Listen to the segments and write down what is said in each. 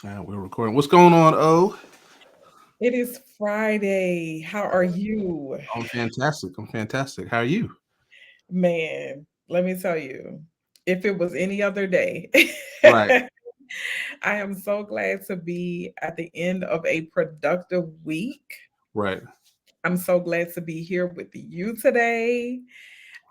We're recording. What's going on, O? It is Friday. How are you? I'm fantastic. I'm fantastic. How are you? Man, let me tell you, if it was any other day, Right, I am so glad to be at the end of a productive week. right. I'm so glad to be here with you today.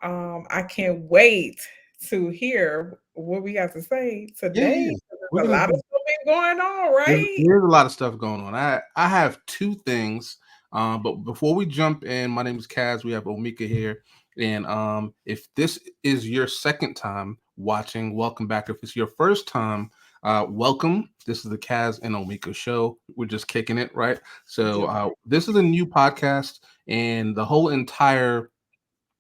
I can't wait to hear what we got to say Yeah, today. yeah. We're There's a gonna lot of do. stuff been going on, There's, right? there's a lot of stuff going on. I have two things. But before we jump in, my name is Cas. We have Omeika here, and if this is your second time watching, welcome back. If it's your first time, welcome. This is the Cas and Omeika show. We're just kicking it, right? So Just this is a new podcast, and the whole entire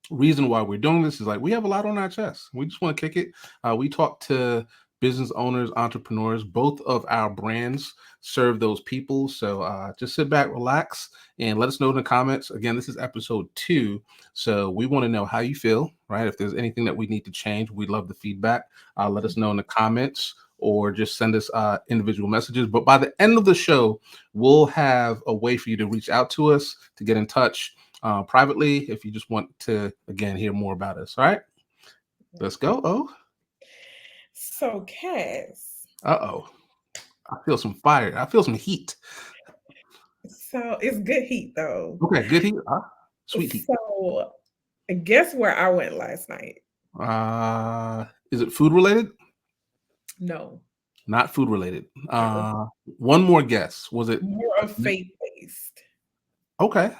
reason why we're doing this is like we have a lot on our chest. We just want to kick it. We talk to business owners, entrepreneurs. Both of our brands serve those people. So just sit back, relax, and let us know in the comments. Again, this is episode 2. So we want to know how you feel, right? If there's anything that we need to change, we love the feedback. Let us know in the comments or just send us individual messages. But by the end of the show, we'll have a way for you to reach out to us, to get in touch privately if you just want to, again, hear more about us. All right, let's go. Oh, so, Cass. uh-oh. I feel some fire. I feel some heat. So it's good heat though. Okay, good heat. Sweet heat. So guess where I went last night? Is it food related? No, Not food related. it was One more guess. Was it? more of faith based. Okay.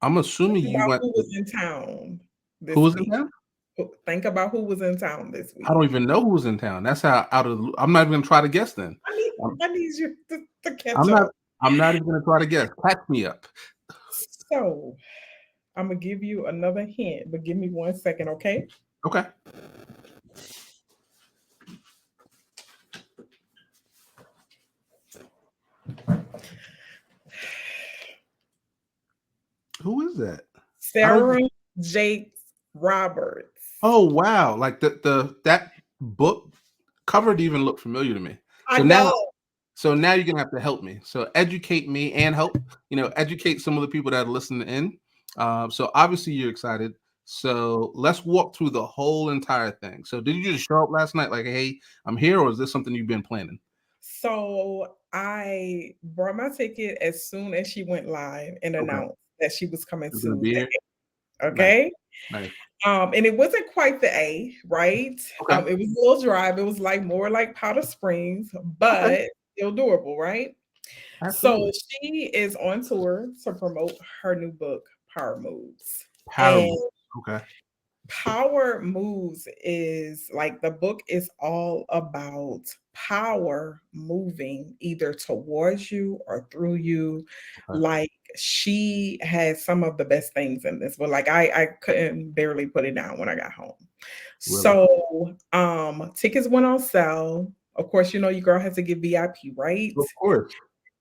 I'm assuming Think you about went. who was in town Who this was in week. town? Think about who was in town this I don't week. even know who was in town. That's how out of. I'm not even gonna try to guess then. I need I'm, I need you to catch I'm not. up. I'm not even gonna try to guess. Catch me up. So I'm gonna give you another hint, but give me 1 second, okay? Okay. Who is that? I don't. Sarah Jakes Roberts. Oh wow! Like the that book cover didn't even look familiar to me. I So now, know. so now you're gonna have to help me. So educate me and help. Educate some of the people that are listening in. So obviously you're excited. So let's walk through the whole entire thing. So did you just show up last night like, hey, I'm here, or is this something you've been planning? So I bought my ticket as soon as she went live and Okay, announced that she was coming you're gonna to be the here. A, Nice, okay? nice. And it wasn't quite the A, right? Okay, It was a little drive. It was like more like Powder Springs, okay, but still doable, right? So absolutely. she is on tour to promote her new book, Power Moves. Power And move. Okay, Power Moves is like the book is all about power moving either towards you or through you. okay, Like she has some of the best things in this, but like I couldn't barely put it down when I got home. really. So tickets went on sale. Of course, you know your girl has to get VIP, right? Of course.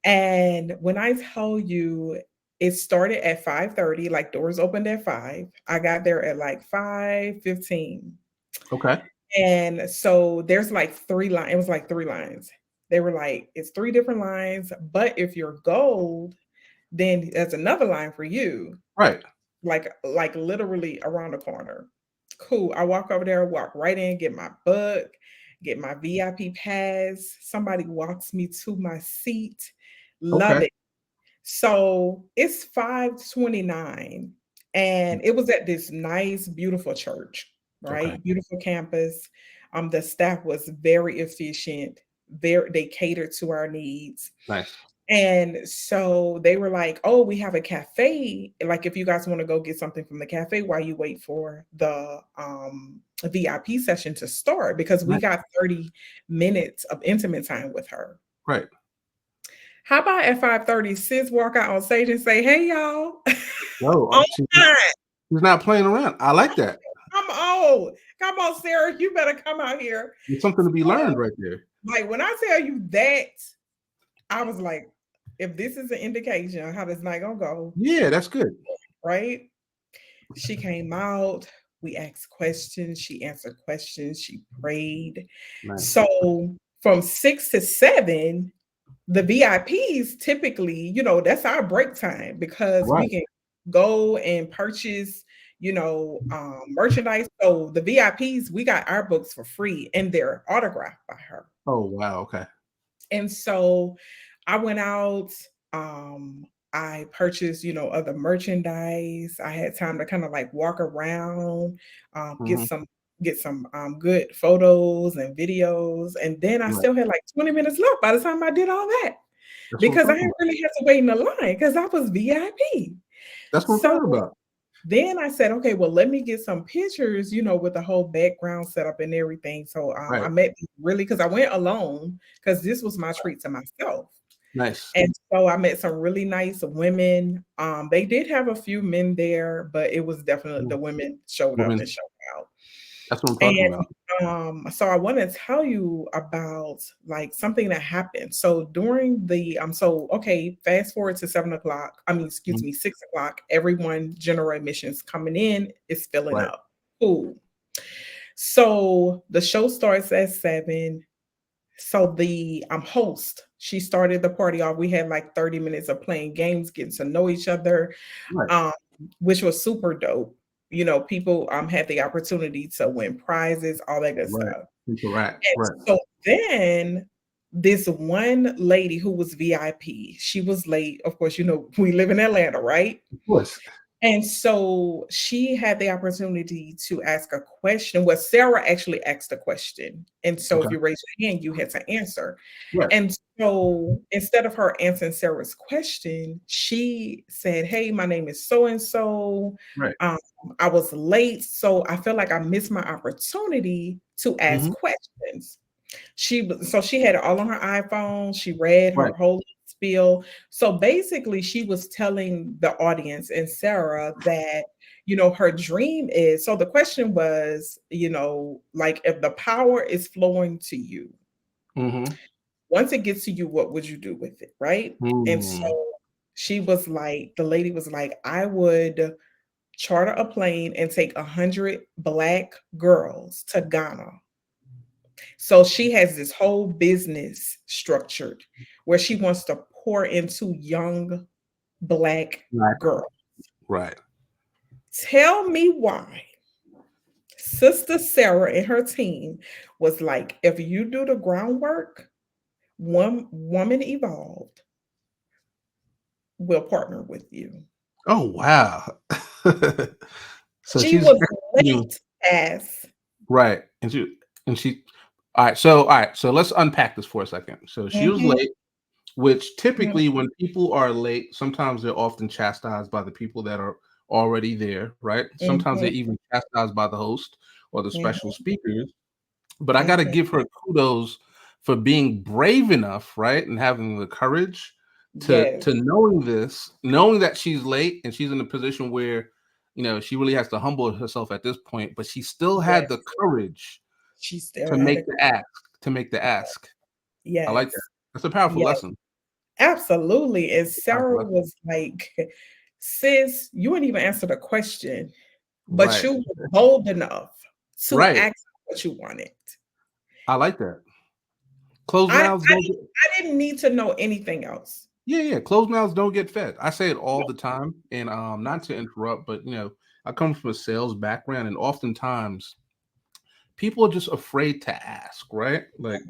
And when I tell you it started at 5:30, like doors opened at 5. I got there at like 5:15. Okay. And so there's like 3 lines. It was like 3 lines. They were like, it's 3 different lines, but if you're gold, then there's another line for you, Right. like literally around the corner. Cool. I walk over there, walk right in, get my book, get my VIP pass. Somebody walks me to my seat. Love Okay. it. So it's 5:29, and it was at this nice, beautiful church, Okay. right? Beautiful campus. The staff was very efficient. They catered to our needs. Nice. And so they were like, "Oh, we have a cafe. Like, if you guys want to go get something from the cafe while you wait for the VIP session to start, because we Nice. got 30 minutes of intimate time with her." Right. How about at 5:30, sis walk out on stage and say, "Hey, y'all, No, on time. she's not playing around. I like that. Come on. Come on, Sarah. You better come out here." There's something to be learned right there. Like, when I tell you that, I was like, if this is an indication of how this night gonna go, Yeah, that's good. right? She came out. We asked questions. She answered questions. She prayed. Nice. So from 6 to 7, the VIPs typically, that's our break time because we Right. can go and purchase, merchandise. So the VIPs, we got our books for free and they're autographed by her. Oh, wow. Okay. And so I went out, um, I purchased, other merchandise. I had time to kind of like walk around, get Hmm. some good photos and videos. And then I Right. still had like 20 minutes left by the time I did all that That's what I'm because I talking didn't about. really have to wait in the line because I was VIP. That's what I'm So talking about. then I said, okay, well, let me get some pictures, with the whole background setup and everything. So I Right. met really because I went alone because this was my treat to myself. Nice. And so I met some really nice women. They did have a few men there, but it was definitely Mm. the women showed up and Women. showed out. That's what I'm talking And about. so I want to tell you about like something that happened. So during the so okay, fast forward to 7 o'clock. I mean, excuse Mhm. me, 6 o'clock. Everyone general admissions coming in is filling Right. up. Cool. So the show starts at 7. So the host, she started the party off. We had like 30 minutes of playing games, getting to know each other, Right. um, which was super dope. People had the opportunity to win prizes, all that good Right. stuff. Interact. And Right. so then this one lady who was VIP, she was late. Of course, we live in Atlanta, right? Of course. And so she had the opportunity to ask a question. Well, Sarah actually asked a question. And so if Okay. you raise your hand, you had to answer. Right. And so instead of her answering Sarah's question, she said, "Hey, my name is so and so. Right. I was late, so I feel like I missed my opportunity to ask Hmm. questions." So she had it all on her iPhone. She read her Right. whole spiel. So basically, she was telling the audience and Sarah that, her dream is so the question was, like if the power is flowing to you, Hmm. once it gets to you, what would you do with it? Right. And Mm. so she was like, the lady was like, I would charter a plane and take 100 Black girls to Ghana. So she has this whole business structured where she wants to pour into young Black Right. girls. Right. Tell me why Sister Sarah and her team was like, if you do the groundwork, one woman evolved will partner with you. Oh, wow. So She she's was executing. late as Right. And she all right, so let's unpack this for a second. So she was mhm, late, which mhm, typically when people are late, sometimes they're often chastised by the people that are already there, right? Sometimes they're mhm, even chastised by the host or the special mhm, speakers. But I gotta mhm. give her kudos for being brave enough, right? And having the courage to Yes, knowing this, knowing that she's late and she's in a position where she really has to humble herself at this point, but she still had the yes. courage She still to had make a the ask, to make the ask. I like that. yes. That's a powerful Yes. lesson. Absolutely, and A powerful Sarah lesson. was like, "Sis, you wouldn't even answer the question, but Right. you were bold enough to Right. ask what you wanted." I like that. Closed I mouths I don't get I didn't need to know anything else. Yeah, yeah. Closed mouths don't get fed. I say it all Nope, the time. And nope. not to interrupt, but I come from a sales background, and oftentimes people are just afraid to ask, right? Like,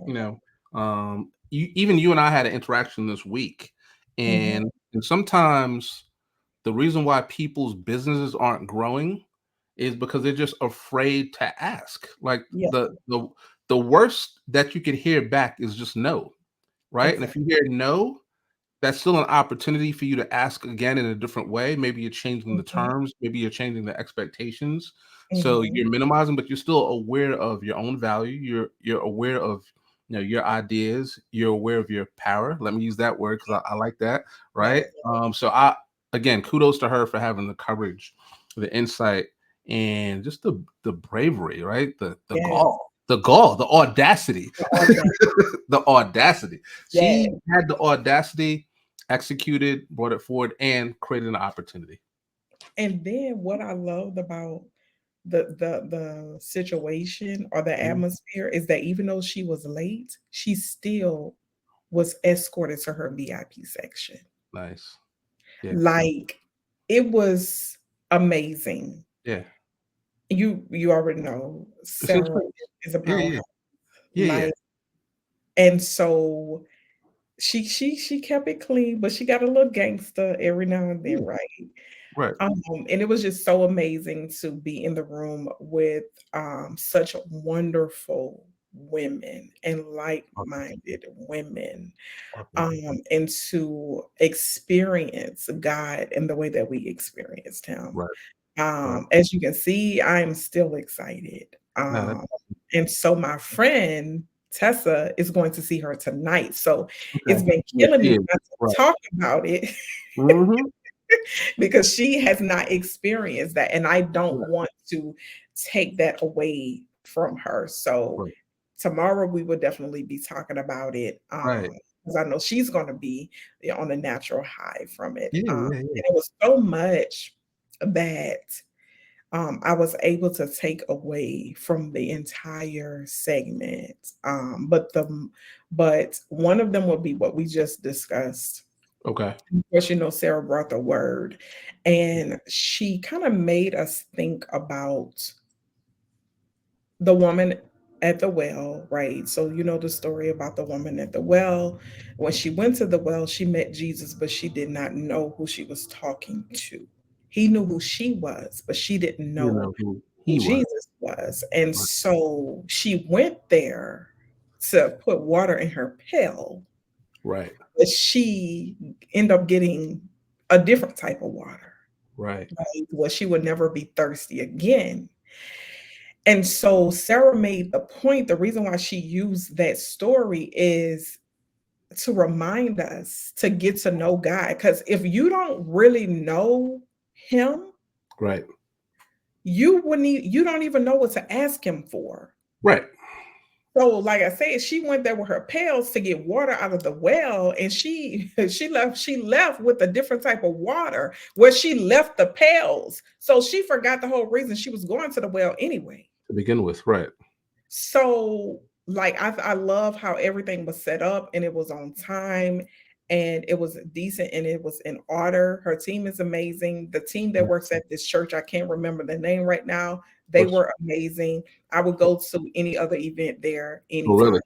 even you and I had an interaction this week, Mhm. and sometimes the reason why people's businesses aren't growing is because they're just afraid to ask. Like Yeah, the worst that you could hear back is just no, right? And if exactly. you hear no, that's still an opportunity for you to ask again in a different way. Maybe you're changing the Mhm, terms, maybe you're changing the expectations. So mhm. you're minimizing, but you're still aware of your own value. You're aware of your ideas. You're aware of your power. Let me use that word because I like that, right? Yes, So I again kudos to her for having the courage, the insight, and just the bravery, right? The yes. gall, the audacity, The audacity. the audacity. She Yes. had the audacity, executed, brought it forward, and created an opportunity. And then what I loved about the situation or the Mhm. atmosphere is that even though she was late, she still was escorted to her VIP section. Nice. Yeah. Like, it was amazing. Yeah. You already know It's an Sarah experience. is a Yeah. Yeah. powerhouse. Yeah. Yeah. Like, and so she kept it clean, but she got a little gangster every now and then, Yeah. right? Right. And it was just so amazing to be in the room with such wonderful women and Awesome. like-minded women, Awesome. and to experience God in the way that we experienced Him. Right. Right. As you can see, I am still excited. No, that's And so my friend Tessa is going to see her tonight. So it's okay. been Yeah. killing She me is. not Right. to talk about it Mm-hmm. because she has not experienced that. And I don't Right. want to take that away from her. So Right. tomorrow we will definitely be talking about it. Right. Because I know she's going to be on a natural high from it. Yeah. Yeah. And Yeah. it was so much that I was able to take away from the entire segment. But one of them would be what we just discussed. Okay. Of course, Sarah brought the word, and she kind of made us think about the woman at the well, right? So you know the story about the woman at the well. When she went to the well, she met Jesus, but she did not know who she was talking to. He knew who she was, but she didn't You know know who who he was. Jesus was. And Right. so she went there to put water in her pail, Right. but she ended up getting a different type of water, Right. right? Well, she would never be thirsty again. And so Sarah made the point, the reason why she used that story is to remind us to get to know God. Because if you don't really know him, Right. you don't even know what to ask him for. Right. So, like I said, she went there with her pails to get water out of the well, and she she left with a different type of water where she left the pails. So she forgot the whole reason she was going to the well anyway. To begin with. Right. So, like, I love how everything was set up and it was on time and it was decent and it was in order. Her team is amazing. The team that Yeah. works at this church, I can't remember the name right now. Of They course. were amazing. I would go to any other event there Oh, anytime really?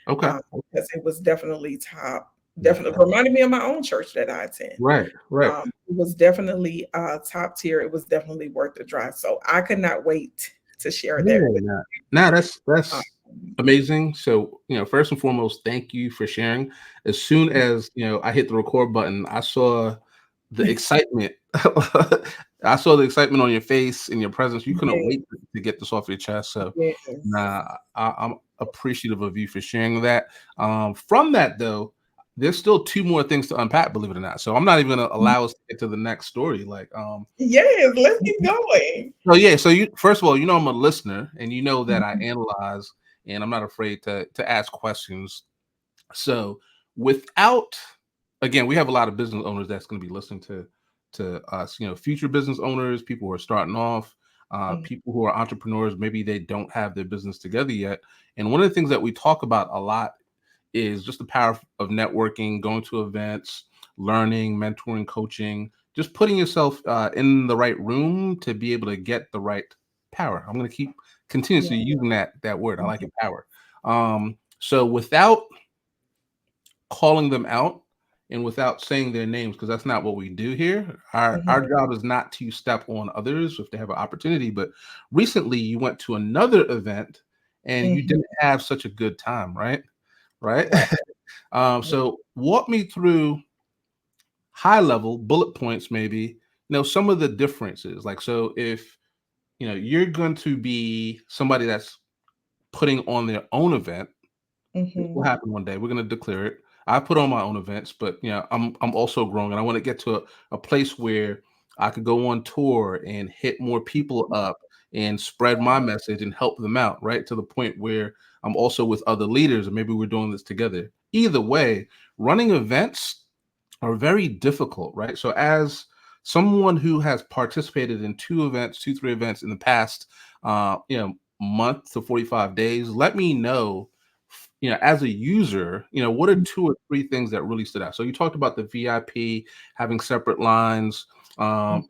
Okay. because it was definitely top. Yeah. Definitely reminded me of my own church that I attend. Right. Right. It was definitely top tier. It was definitely worth the drive. So I could not wait to share Yeah. that with. Nah. Nah, Um, that's amazing. So, first and foremost, thank you for sharing. As soon as, I hit the record button, I saw the excitement. I saw the excitement on your face and your presence. You couldn't yes, wait to get this off your chest. So, yes. nah, I'm appreciative of you for sharing that. From that though, there's still two more things to unpack, believe it or not. So I'm not even gonna allow us to get to the next story. Like, Yes, let's keep going. so yeah, so you first of all, I'm a listener, and you know that I Mhm, analyze, and I'm not afraid to ask questions. So without, again, we have a lot of business owners that's going to be listening to us. Future business owners, people who are starting off, mhm, people who are entrepreneurs. Maybe they don't have their business together yet. And one of the things that we talk about a lot is just the power of networking, going to events, learning, mentoring, coaching, just putting yourself in the right room to be able to get the right power. I'm going to keep yeah, continuously using that word. I like mhm, it, power. So without calling them out and without saying their names, because that's not what we do here. Our mhm, job is not to step on others if they have an opportunity. But recently, you went to another event and you mhm, didn't have such a good time, right? Right. right, right, So walk me through high level bullet points, maybe, some of the differences. Like, so if, you're going to be somebody that's putting on their own event, this will mhm, happen one day. We're going to declare it. I put on my own events, but I'm also growing, and I want to get to a place where I could go on tour and hit more people up and spread my message and help them out, right? To the point where I'm also with other leaders, and maybe we're doing this together. Either way, running events are very difficult, right? So as someone who has participated in two, three events in the past, month to 45 days, let me know as a user, what are 2 or 3 things that really stood out? So you talked about the VIP having separate lines, Mhm.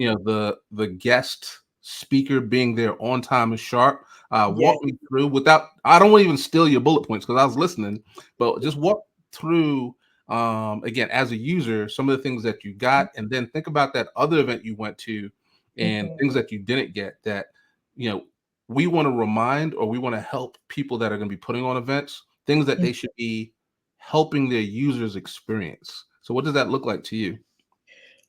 the guest speaker being there on time and sharp. Yes. Walk me through without, I don't want to even steal your bullet points because I was listening, but just walk through, again, as a user, some of the things that you got, and then think about that other event you went to and Mhm. things that you didn't get that, you know, we want to remind, or we want to help people that are going to be putting on events, things that Mhm. they should be helping their users experience. So what does that look like to you?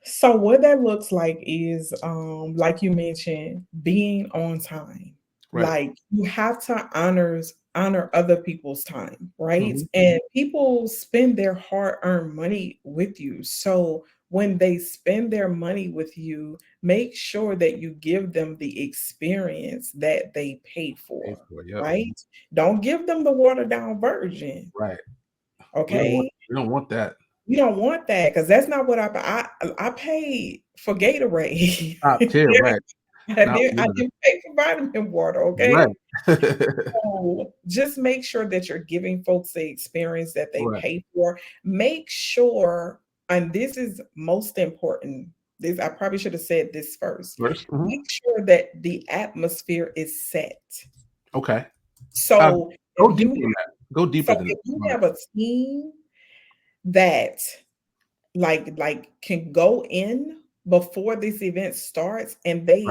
So what that looks like is, like you mentioned, being on time. Right. Like you have to honor other people's time, right? Mhm. And people spend their hard-earned money with you. So when they spend their money with you, make sure that you give them the experience that they paid Pay for, for it. Yep. right? Don't give them the watered down version, Right. okay? We don't want that. You don't want that because that's not what I paid for Gatorade. Top tier, Yeah, right. Not I water. didn't pay for vitamin water, Right. okay? So, just make sure that you're giving folks the experience that they Right. pay for. Make sure, and this is most important, this I probably should have said this first. First. Mhm. Make sure that the atmosphere is set. Okay. Uh, So, Go if you deeper than that. Go deeper so than if that. you Right. have a team that can go in before this event starts and Right. they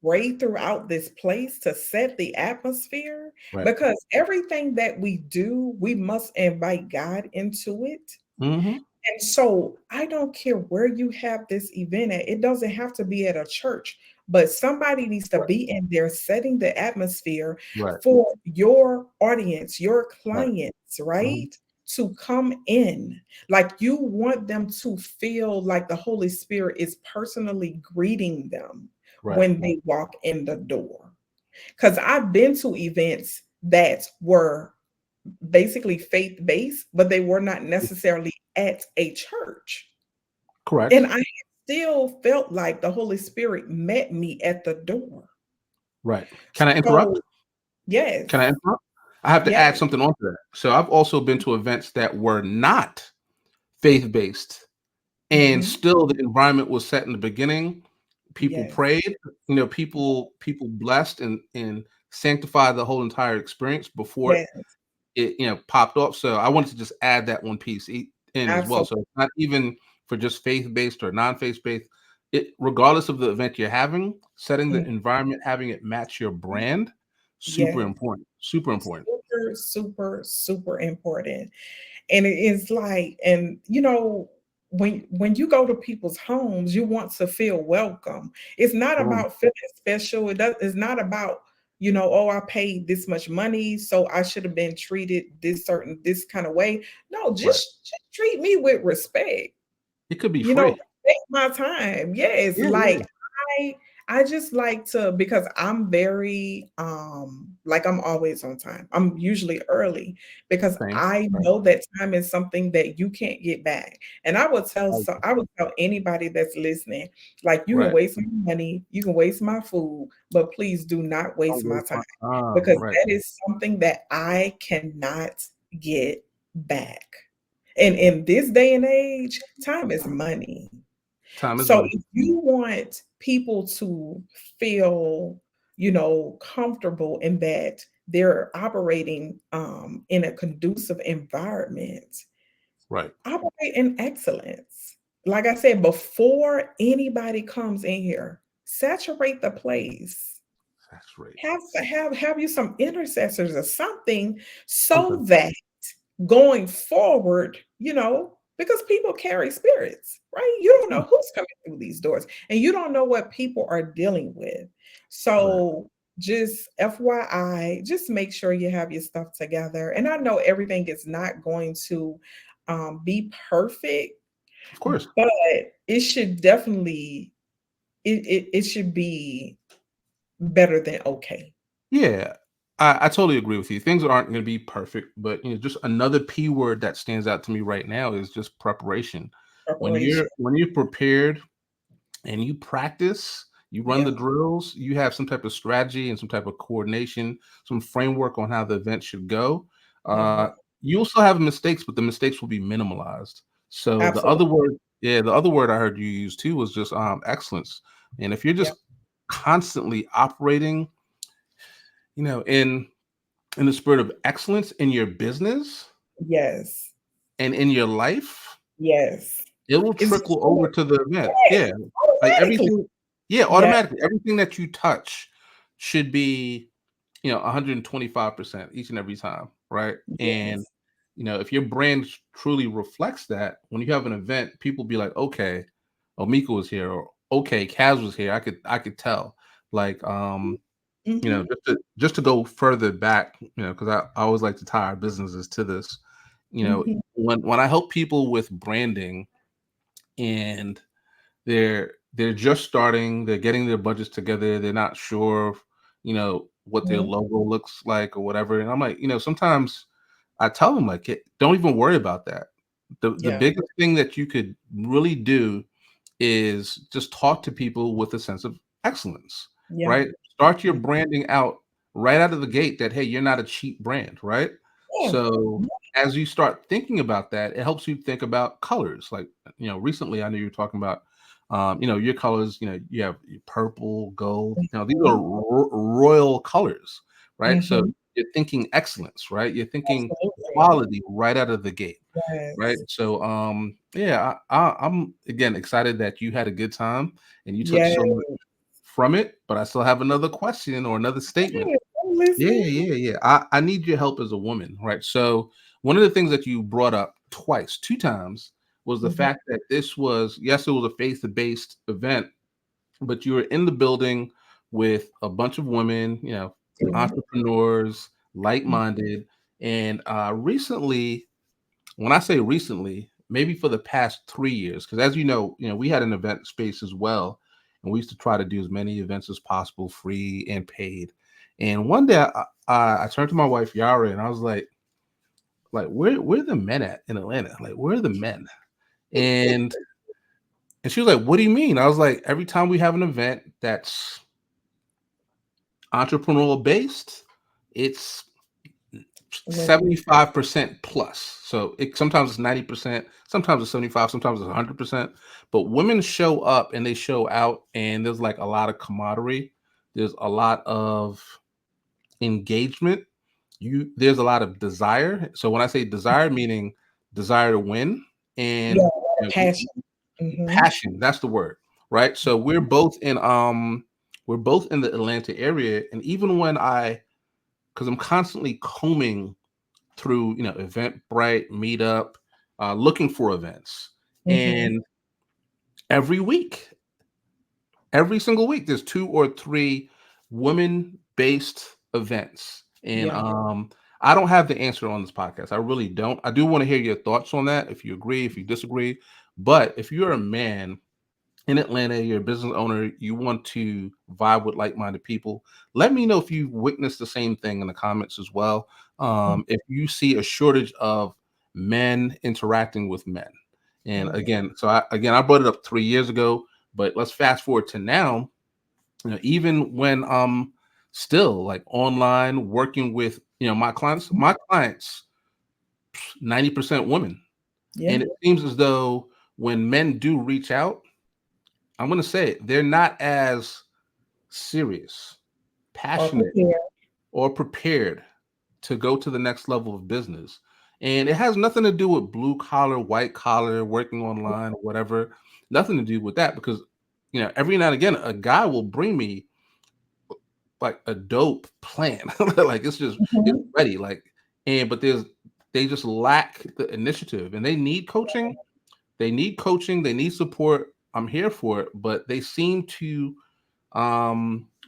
pray throughout this place to set the atmosphere, Right. because everything that we do, we must invite God into it. Mhm. And so I don't care where you have this event at. It doesn't have to be at a church, but somebody needs to Right. be in there setting the atmosphere Right. for your audience, your Right. clients, Mhm. right? To come in. Like you want them to feel like the Holy Spirit is personally greeting them Right. when they walk in the door. Because I've been to events that were basically faith-based, but they were not necessarily at a church. And Correct. I still felt like the Holy Spirit met me at the door. Right. Can I interrupt? So, yes, Can I interrupt? I have to yes, add something onto that. So I've also been to events that were not faith-based, and mhm, still the environment was set in the beginning. People yes, prayed, people blessed and sanctified the whole entire experience before yes, it popped off. So I wanted to just add that one piece in as well. absolutely, So it's not even for just faith-based or non-faith-based. It, regardless of the event you're having, setting the mhm, environment, having it match your brand, super yes, important. Super important. super, super, super important. And it is like, and when you go to people's homes, you want to feel welcome. It's not Boom. about feeling special. It's not about, oh, I paid this much money, so I should have been treated this kind of way. No, Right. just treat me with respect. It could be You know, free. take my time. Yes, Yeah, like yeah. I I just like to, because I'm very like I'm always on time. I'm usually early because Same. I Right. know that time is something that you can't get back. And Right. I would tell anybody that's listening, like you can Right. waste my money, you can waste my food, but please do not Don't waste my waste time my time. because Right. that is something that I cannot get back. And in this day and age, time is money. Time is So money. if you want people to feel, comfortable in that they're operating in a conducive environment, Right. operate in excellence. Like I said, before anybody comes in here, saturate the place. That's right. Have you some intercessors or something so Something. that going forward, because people carry spirits, right? You don't know Yeah. who's coming through these doors and you don't know what people are dealing with. Right. So, just FYI, just make sure you have your stuff together. And I know everything is not going to be perfect, Of course. but it should definitely it should be better than okay. Yeah. I totally agree with you. Things aren't going to be perfect, but just another P word that stands out to me right now is just preparation. Preparation. When you're prepared and you practice, you run the Yeah. drills, you have some type of strategy and some type of coordination, some framework on how the event should go. Mhm. you'll still have mistakes, but the mistakes will be minimalized. So the Absolutely. other word, yeah, the other word I heard you use too was just excellence. And if you're Yeah. just constantly operating, in the spirit of excellence in your business Yes. and in your life, Yes. it will It's just trickle gonna over to the event. yes, Yeah. Like automatically. everything, yeah, Yeah. automatically. Everything that you touch should be 125% each and every time, right? And Yes. if your brand truly reflects that, when you have an event, people be like, okay, Omeika was here, or okay, Cas was here. I could tell. Like, Mhm. just to go further back, because I always like to tie our businesses to this. Mhm. When I help people with branding and they're just starting, they're getting their budgets together, they're not sure, what their Mhm. logo looks like or whatever. And I'm like, sometimes I tell them like, don't even worry about that. The Yeah. biggest thing that you could really do is just talk to people with a sense of excellence, Yeah. right? Start your Yeah. branding out right out of the gate that, hey, you're not a cheap brand, right? Yeah. So as you start thinking about that, it helps you think about colors. Like, recently I know you were talking about, your colors, you have purple, gold, these are Mhm. royal colors, right? So Mhm. you're thinking excellence, right? You're thinking Absolutely. quality right out of the gate. Right. Yes. So, yeah, I'm again excited that you had a good time and you took Yes. so much from it. But I still have another question or another statement. Yes. I'm Yeah, listening. yeah, yeah. I need your help as a woman, right? So, one of the things that you brought up twice, two times, was the Mhm. fact that this was, yes, it was a faith-based event, but you were in the building with a bunch of women, Yeah. entrepreneurs, Mhm. like-minded, and recently, when I say recently, maybe for the past 3 years, because as we had an event space as well, and we used to try to do as many events as possible, free and paid. And one day, I turned to my wife Yara, and I was like, where are the men at in Atlanta? Like, where are the men? And and she was like, what do you mean? I was like, every time we have an event that's entrepreneurial based, it's Women. 75% plus. So sometimes it's 90%, sometimes it's 75, sometimes it's 100%. But women show up and they show out, and there's like a lot of camaraderie. There's a lot of engagement. There's a lot of desire. So when I say desire, meaning desire to win Yeah, a and lot of passion. Mhm. passion. That's the word, right? So we're both in the Atlanta area, and even when because I'm constantly combing through Eventbrite, Meetup, looking for events, Mhm. and every week, every single week, there's two or three women-based events, and Yeah. I don't have the answer on this podcast. I really don't. I do want to hear your thoughts on that. If you agree, if you disagree, but if you're a man in Atlanta, you're a business owner, you want to vibe with like-minded people, let me know if you witnessed the same thing in the comments as well. Mhm. If you see a shortage of men interacting with men. And Mhm. again, I brought it up 3 years ago, but let's fast forward to now. Even when still like online working with my clients, 90% women. Yeah. And it seems as though when men do reach out, I'm gonna say it, they're not as serious, Or passionate, prepare. or prepared to go to the next level of business. And it has nothing to do with blue collar, white collar, working online, or whatever. Nothing to do with that because every now and again, a guy will bring me like a dope plan. Like it's Mhm. ready. Like, but they just lack the initiative and they need coaching. They need coaching, they need support. I'm here for it, but they seem to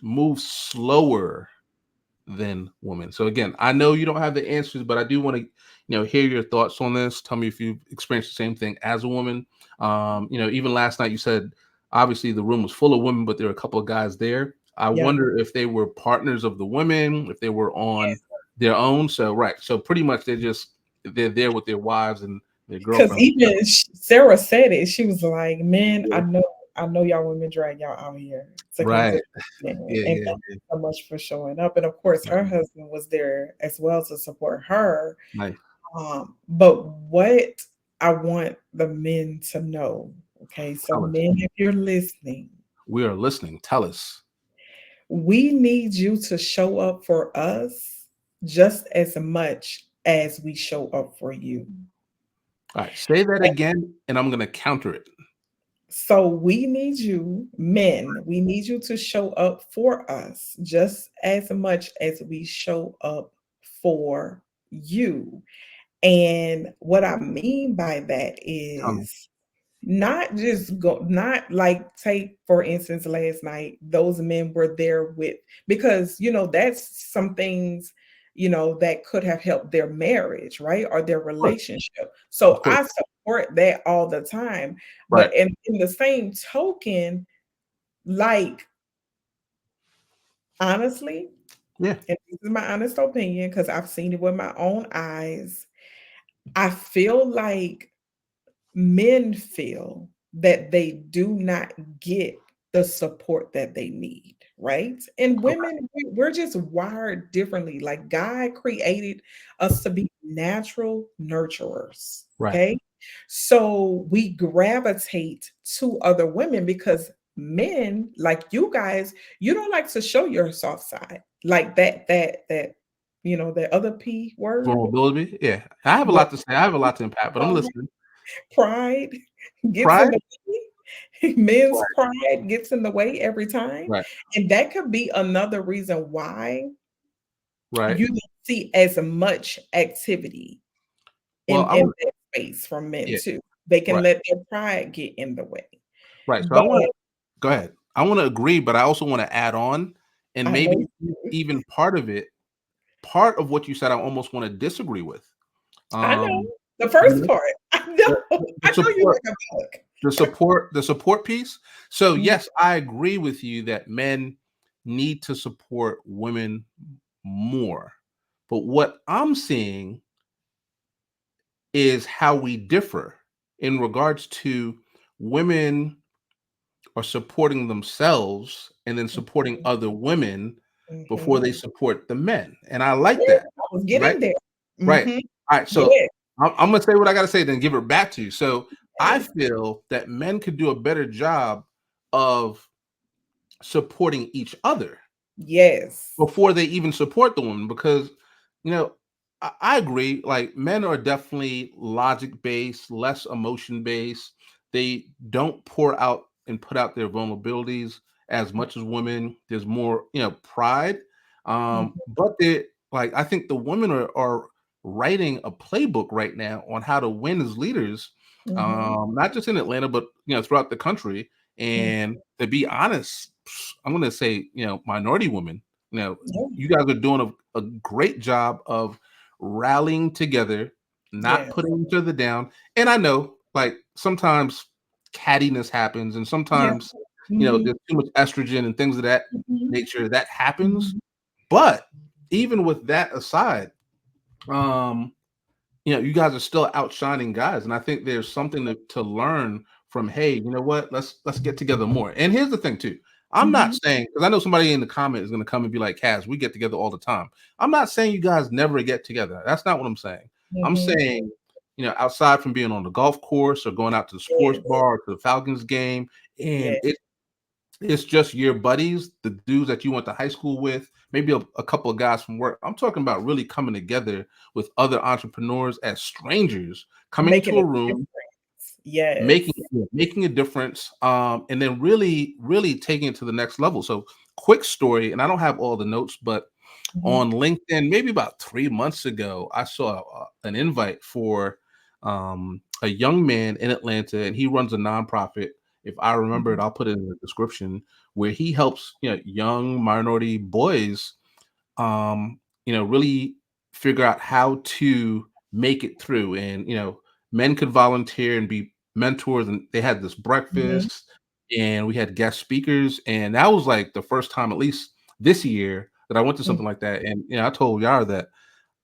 move slower than women. So again, I know you don't have the answers, but I do want to, hear your thoughts on this. Tell me if you've experienced the same thing as a woman. Even last night you said obviously the room was full of women, but there were a couple of guys there. I Yeah. wonder if they were partners of the women, if they were on their own. So right. So pretty much they're there with their wives and their Because girlfriends. even Sarah said it. She was like, "Men, Yeah. I know y'all women drag y'all out here to come to Right. this event, Yeah, and yeah, thank yeah. you so much for showing up." And of course, her Mhm. husband was there as well to support her. Nice. But what I want the men to know, okay? So Tell us. men, if you're listening, We are listening. Tell us. we need you to show up for us just as much as we show up for you. All right. Say that again, and I'm going to counter it. So we need you, men, we need you to show up for us just as much as we show up for you. And what I mean by that Tell me. is not just go, not like take, for instance, last night, those men were there with, because, that's some things, that could have helped their marriage, right? Or their Of course. relationship. Of So course. I support that all the time. Right. But in the same token, like, honestly, Yeah. and this is my honest opinion, because I've seen it with my own eyes, I feel like men feel that they do not get the support that they need, right? And Okay. women, we're just wired differently. Like God created us to be natural nurturers, Right. okay? So we gravitate to other women because men, like you guys, you don't like to show your soft side. Like that other P word. Vulnerability. Yeah. I have a lot to say. I have a lot to impact, but I'm listening. Pride gets in Pride. the way. Men's Right. pride gets in the way every time. Right. And that could be another reason why Right. you don't see as much activity Well, I in want. that space from men Yeah. too. They can Right. let their pride get in the way. Right. So I But want to go ahead. I want to agree, but I also want to add on, and I know maybe you. even part of it, part of what you said, I almost want to disagree with. I know. Um, The you first know, part. I know. the I know you support, like a book. the support piece. So Mhm, yes, I agree with you that men need to support women more. But what I'm seeing is how we differ in regards to women are supporting themselves and then supporting mhm, other women before mhm. they support the men. And I like Yes, that. I was Right. getting there. Right. Mhm. All right. So Yes. I'm going to say what I got to say, then give it back to you. So I Yes. feel that men could do a better job of supporting each other Yes. before they even support the woman, because I agree, like, men are definitely logic based, less emotion based. They don't pour out and put out their vulnerabilities as much as women. There's more pride. Mhm, But they, like, I think the women are writing a playbook right now on how to win as leaders, mhm, not just in Atlanta but throughout the country. mhm. And to be honest, I'm going to say, minority women, Yeah. you guys are doing a great job of rallying together, not Yes. putting each other down. And I know, like, sometimes cattiness happens, and Yeah. sometimes, Mhm, there's too much estrogen and things of that mhm, nature that happens. mhm. But even with that aside, um, you guys are still outshining guys, and I think there's something to learn from. Hey, you know what? Let's get together more. And here's the thing too. I'm not Mhm, saying, because I know somebody in the comment is going to come and be like, "Cas, we get together all the time." I'm not saying you guys never get together. That's not what I'm saying. I'm mhm. saying, outside from being on the golf course or going out to the sports Yes, bar or to the Falcons game, and yes. it's just your buddies, the dudes that you went to high school with, maybe a couple of guys from work. I'm talking about really coming together with other entrepreneurs as strangers, coming Making into a a room, difference. Yes. making a difference, and then really taking it to the next level. So, quick story, and I don't have all the notes, but Mhm, on LinkedIn, maybe about 3 months ago, I saw an invite for a young man in Atlanta, and he runs a nonprofit. If I remember it, mhm, I'll put it in the description, where he helps young minority boys, really figure out how to make it through. And men could volunteer and be mentors, and they had this mhm, breakfast, and we had guest speakers, and that was like the first time, at least this year, that I went to mhm. something like that. And I told Yara that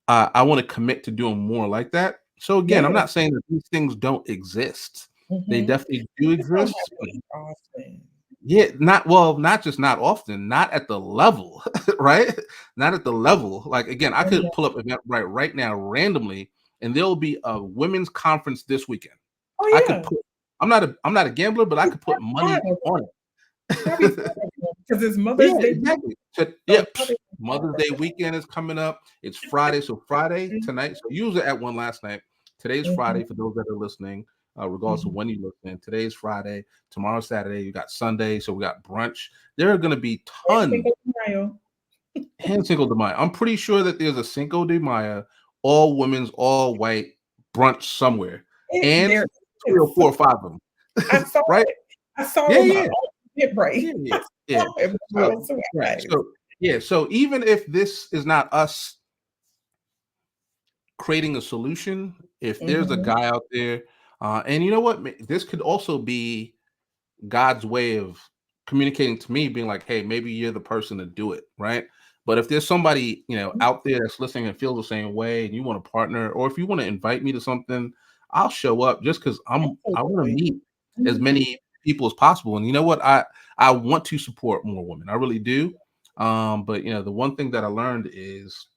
I want to commit to doing more like that. So again, I'm Yes. not saying that these things don't exist. They Mhm. definitely do It don't exist. happen often. Yeah, not just not often, not at the level, right? Not at the level. Like, again, I Yeah. could pull up Eventbrite right now randomly and there'll be a women's conference this weekend. Oh, I could yeah. put. I'm not a gambler, but I could put money on That'd be it. because it's Mother's Yeah, Day week, exactly. So, so yeah, probably Mother's Day weekend is coming up. It's Friday, so Friday Mhm, tonight. So you was at one last night. Today's mhm, Friday for those that are listening, regardless of mhm. when you listen. Today's Friday. Tomorrow's Saturday. You got Sunday, so we got brunch. There are going to be And tons. Cinco de Mayo. And Cinco de Mayo. I'm pretty sure that there's a Cinco de Mayo, all women's, all white brunch somewhere, and There three or is. four or five of I them, saw right? it. I saw it Yeah, with my yeah. own Eventbrite. Yeah, yeah, I yeah. saw it with my So own two right. eyes. So yeah. So even if this is not us creating a solution, if there's a Mhm. guy out there, and you know what, this could also be God's way of communicating to me, being like, hey, maybe you're the person to do it, right? But if there's somebody, out there that's listening and feels the same way and you want to partner, or if you want to invite me to something, I'll show up just because I want to Absolutely. meet as Mhm. many people as possible. And you know what? I want to support more women. I really do. But the one thing that I learned is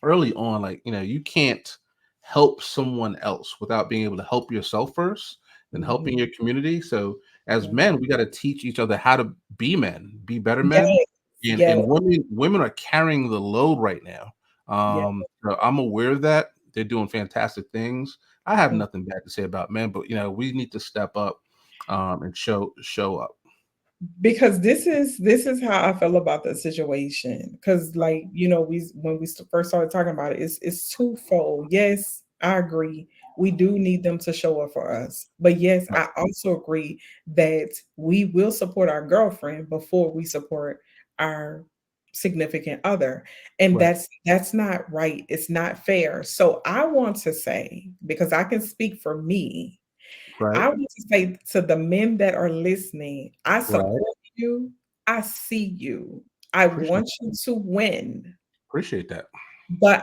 early on, like, you can't help someone else without being able to help yourself first and helping Mhm. your community. So as Mhm. men, we got to teach each other how to be men, be better men. Yes. Yes. And women are carrying the load right now. Yes. So I'm aware of that. They're doing fantastic things. I have Mm. nothing bad to say about men, but we need to step up and show up. Because this is how I feel about the situation. Because, like, we when we first started talking about it, it's twofold. Yes, I agree. We do need them to show up for us. But yes, Right. I also agree that we will support our girlfriend before we support our significant other. And Right. that's not right. It's not fair. So I want to say, because I can speak for me, Right. I want to say to the men that are listening, I Right. support you. I see you. I Appreciate want you to win, appreciate that. but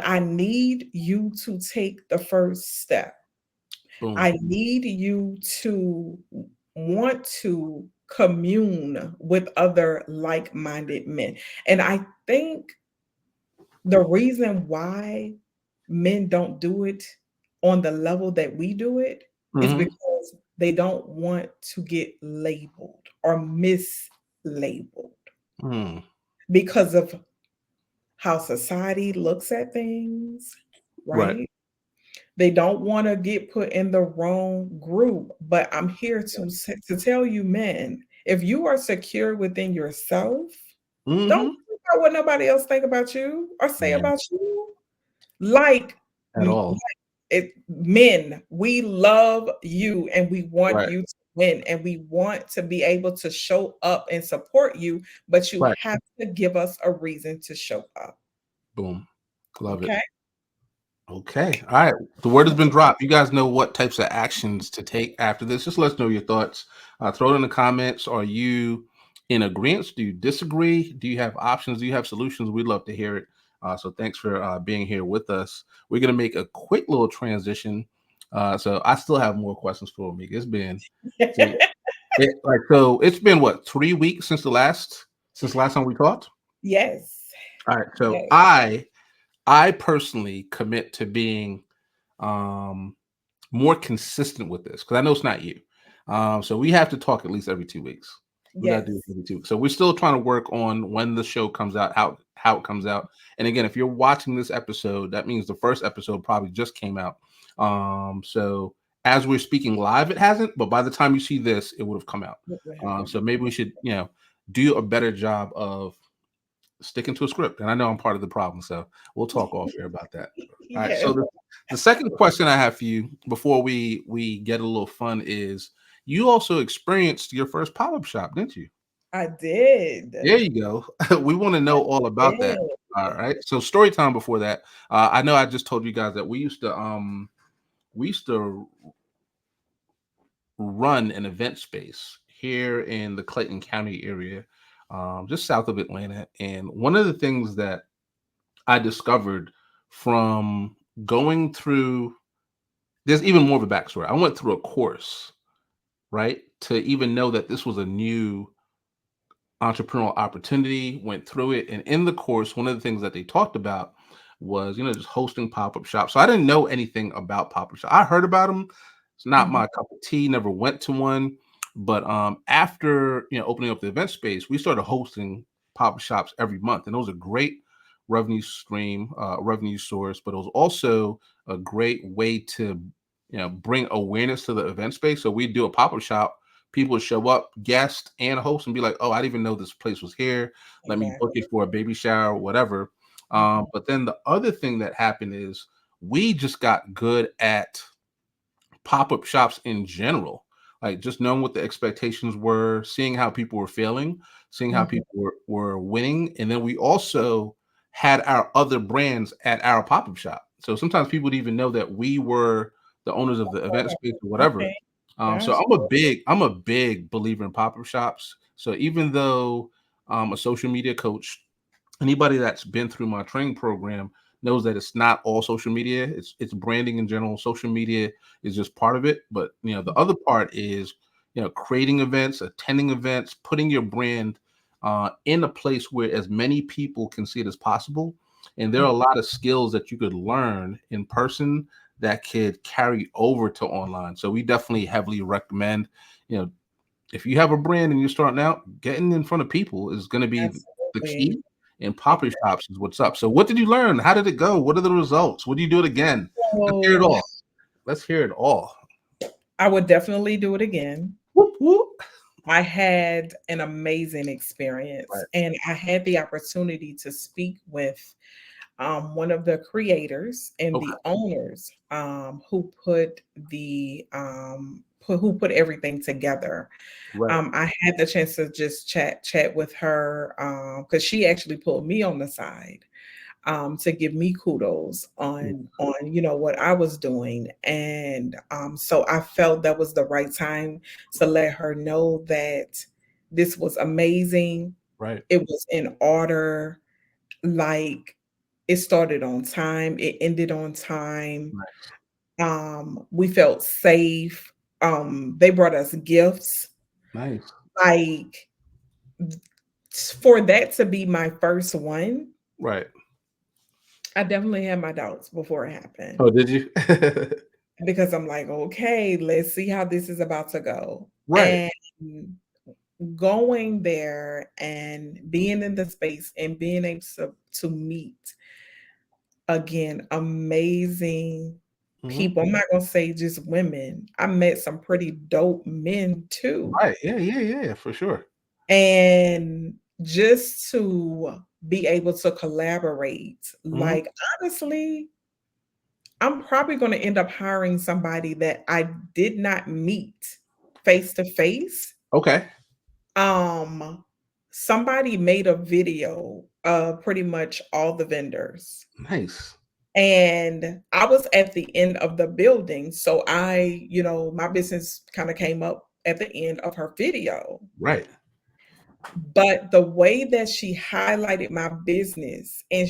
I need you to take the first step. Boom. I need you to want to commune with other like-minded men. And I think the reason why men don't do it on the level that we do it is Hmm. because they don't want to get labeled or mislabeled Mm. because of how society looks at things, Right. right? They don't want to get put in the wrong group. But I'm here to tell you, men, if you are secure within yourself, don't Hmm. worry about what nobody else think about you or say Yeah. about you. Like, At all. men, we love you and we want Right. you to win and we want to be able to show up and support you, but you Right. have to give us a reason to show up. Boom. Love it. Okay? Okay. All right. The word has been dropped. You guys know what types of actions to take after this. Just let us know your thoughts. Throw it in the comments. Are you in agreement? Do you disagree? Do you have options? Do you have solutions? We'd love to hear it. So thanks for being here with us. We're going to make a quick little transition. So I still have more questions for Omeika. See, so it's been what, 3 weeks since last time we talked? Yes. All right. So Yes. I personally commit to being um, more consistent with this because I know it's not you. So we have to talk at least every 2 weeks. We got to do Yes. it every 2 weeks. So we're still trying to work on when the show comes out, how it comes out. And again, if you're watching this episode, that means the first episode probably just came out. So as we're speaking live, it hasn't, but by the time you see this, it would have come out. What will So happen? maybe we should, do a better job of sticking to a script. And I know I'm part of the problem, so we'll talk off here about that. All right. So Yes. the second question I have for you before we get a little fun is you also experienced your first pop-up shop, didn't you? I did. There you go. We want to know all about that. All Did. right. So story time before that. I know I just told you guys that we used to run an event space here in the Clayton County area, just south of Atlanta. And one of the things that I discovered from going through, there's even more of a backstory. I went through a course, right, to even know that this was a new entrepreneurial opportunity, went through it. And in the course, one of the things that they talked about was, just hosting pop-up shops. So I didn't know anything about pop-up shop. I heard about them. It's not Mhm. my cup of tea, never went to one. But after opening up the event space, we started hosting pop-up shops every month. And it was a great revenue stream, revenue source, but it was also a great way to bring awareness to the event space. So we do a pop-up shop, people would show up, guest and host, and be like, oh, I didn't even know this place was here. Let me book Exactly. it for a baby shower, whatever. Mhm. But then the other thing that happened is we just got good at pop-up shops in general, like just knowing what the expectations were, seeing how people were failing, seeing how Mhm. people were winning. And then we also had our other brands at our pop-up shop. So sometimes people would even know that we were the owners of the event space or whatever. Okay. So Gotcha. I'm a big believer in pop-up shops. So even though I'm a social media coach, anybody that's been through my training program knows that it's not all social media. It's branding in general. Social media is just part of it, but the other part is creating events, attending events, putting your brand in a place where as many people can see it as possible. And there are a lot of skills that you could learn in person that could carry over to online. So we definitely heavily recommend, you know, if you have a brand and you're starting out, getting in front of people is going to be the Absolutely. key. And popping Exactly. shops is what's up. So, what did you learn? How did it go? What are the results? Would you do it again? Let's hear it So all. Let's hear it all. I would definitely do it again. Whoop, whoop. I had an amazing experience, Right. and I had the opportunity to speak with one of the creators and Okay. the owners who put who put everything together. Right. I had the chance to just chat with her because she actually pulled me on the side to give me kudos Mm. on what I was doing, and so I felt that was the right time to let her know that this was amazing. Right. It was in order, like it started on time, it ended on time. Nice. We felt safe. They brought us gifts. Nice. Like for that to be my first one, Right. I definitely had my doubts before it happened. Oh, did you? Because I'm like, "Okay, let's see how this is about to go." Right. And going there and being in the space and being able to meet, again, amazing Hmm. people. I'm not gonna say just women. I met some pretty dope men too. Right. Yeah. Yeah. Yeah. For sure. And just to be able to collaborate, Hmm. like, honestly, I'm probably gonna end up hiring somebody that I did not meet face to face. Okay. Um, Somebody made a video of pretty much all the vendors, Nice. and I was at the end of the building, so my business kinda came up at the end of her video. Right. But the way that she highlighted my business, and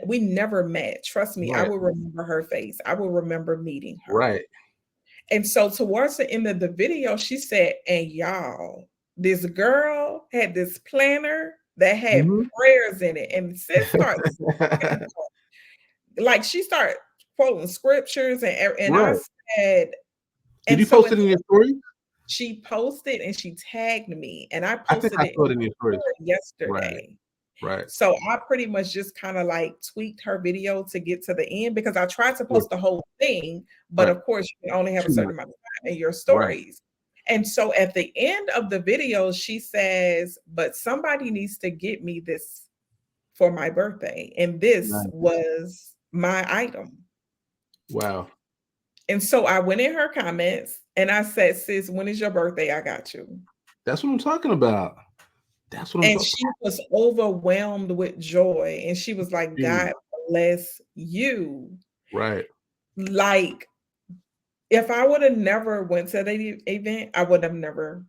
we never met. Trust me, I Right. will remember her face. I will remember meeting her. Right. And so towards the end of the video, she said, "And y'all, this girl had this planner that had Hmm. prayers in it." And sis starts like she started quoting scriptures and I Right. said, Did and you so post it in your story? she posted and she tagged me, and I I think posted I it saw it in your stories. Right. yesterday. Right. So I pretty much just kinda, like, tweaked her video to get to the end because I tried to Sure. post the whole thing, but Right. of course, you can only have a Too certain much. amount of time in your Right. stories. And so at the end of the video, she says, "But somebody needs to get me this for my birthday," and this Nice. was my item. Wow. And so I went in her comments and I said, "Sis, when is your birthday? I got you." That's what I'm talking about. That's what I'm And talking. she was overwhelmed with joy, and she was like, Huge. "God bless you." Right. Like, if I woulda never went to the event, I would have never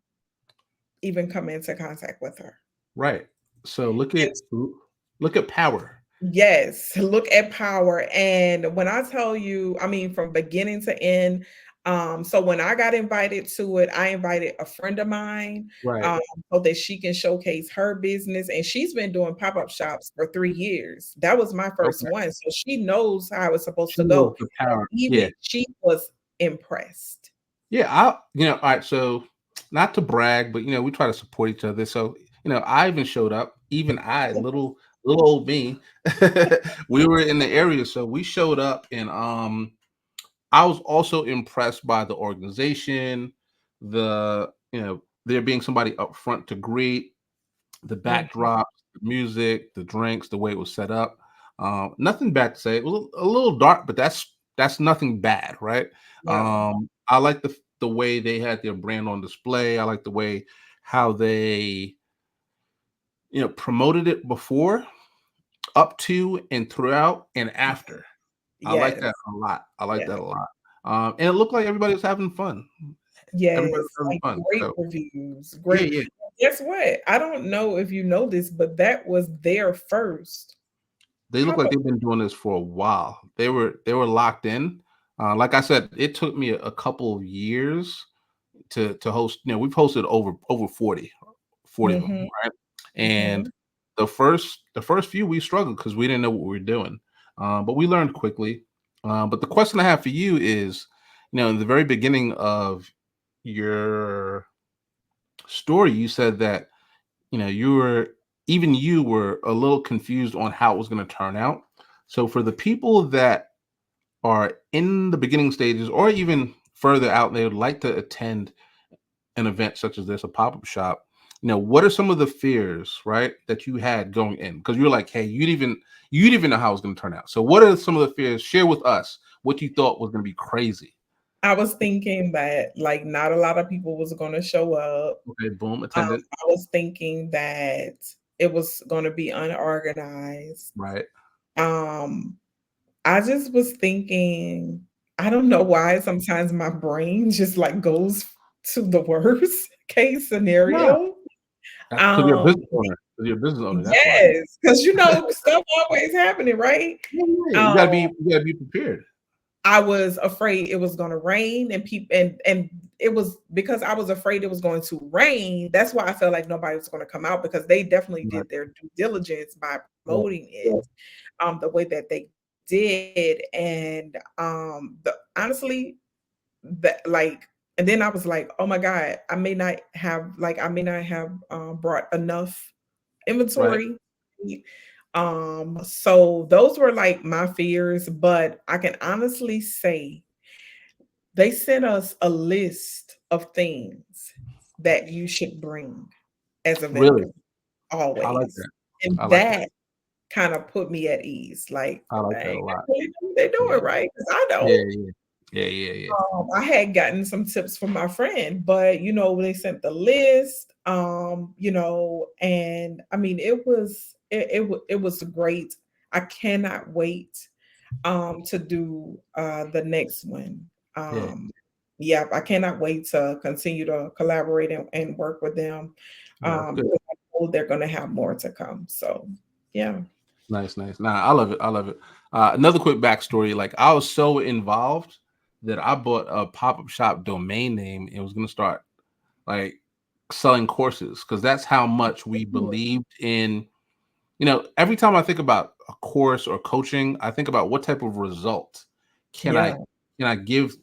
even come into contact with her. Right. So And look at power. yes, look at power, and when I tell you, I mean, from beginning to end, So when I got invited to it, I invited a friend of mine, Right. um, so that she can showcase her business, and she's been doing pop-up shops for 3 years. That was my first Okay. one, so she knows how it's supposed She to knows go. the power. Even Yeah. she was impressed. Yeah. All right. So, not to brag, but we try to support each other. So, I even showed up. Even I, little old me, we were in the area, so we showed up, and I was also impressed by the organization, there being somebody up front to greet, the Mhm. backdrop, the music, the drinks, the way it was set up. Nothing bad to say. It was a little dark, but that's nothing bad, right? Yeah. I like the way they had their brand on display. I like the way how they promoted it before, up to, and throughout, and after. I like Yes. that a lot. I like Yes. that a lot. And it looked like everybody was having fun. Everybody Yes, was having like, fun. great So reviews, yeah, great. yeah. Guess what? I don't know if you know this, but that was their first They look like pop-up. they've been doing this for a while. They were locked in. Like I said, it took me a couple of years to host. We've hosted over 40 of them, Mhm, right? And mhm. the first few we struggled because we didn't know what we were doing, but we learned quickly. But the question I have for you is, in the very beginning of your story, you said that you were a little confused on how it was going to turn out. So for the people that are in the beginning stages or even further out, they would like to attend an event such as this, a pop-up shop. What are some of the fears, right, that you had going in? Because you're like, hey, you didn't even know how it was going to turn out. So what are some of the fears? Share with us what you thought was going to be crazy. I was thinking that, like, not a lot of people was gonna show up. Okay, boom, attendance, I was thinking that it was gonna be unorganized. right, Um, I just was thinking, I don't know why sometimes my brain just, like, goes to the worst case yeah, scenario. because you're a Um business owner. 'Cause you're a business owner. That's why. Yes, because stuff always happening, right? Yeah, yeah, you Um, gotta be you gotta be prepared. I was afraid it was gonna rain and people and it was because I was afraid it was going to rain, that's why I felt like nobody was gonna come out because they definitely Right, did their due diligence by right, promoting it, the way that they did, and, the honestly, that like and then I was like, "Oh my god, I may not have, brought enough right. inventory." So those were like my fears, but I can honestly say they sent us a list of things that you should bring as a Really, vendor I like always. that. I And like that. that kind of put me at ease. Like, I like that dang, a lot. they really know what they're Yeah, doing, right? Because I yeah, don't. yeah, yeah, yeah, yeah, I had gotten some tips from my friend, but when they sent the list, and I mean, it was great. I cannot wait to do the next one. yeah. Yeah, I cannot wait to continue to collaborate and work with them. Yeah, that's good. Because I know they're going to have more to come. So, yeah. Nice, nice. Nah, I love it. I love it. Another quick backstory. Like I was so involved that I bought a pop-up shop domain name and was gonna start like selling courses because that's how much we believed in. Every time I think about a course or coaching, I think about what type of result can I Yeah. can I give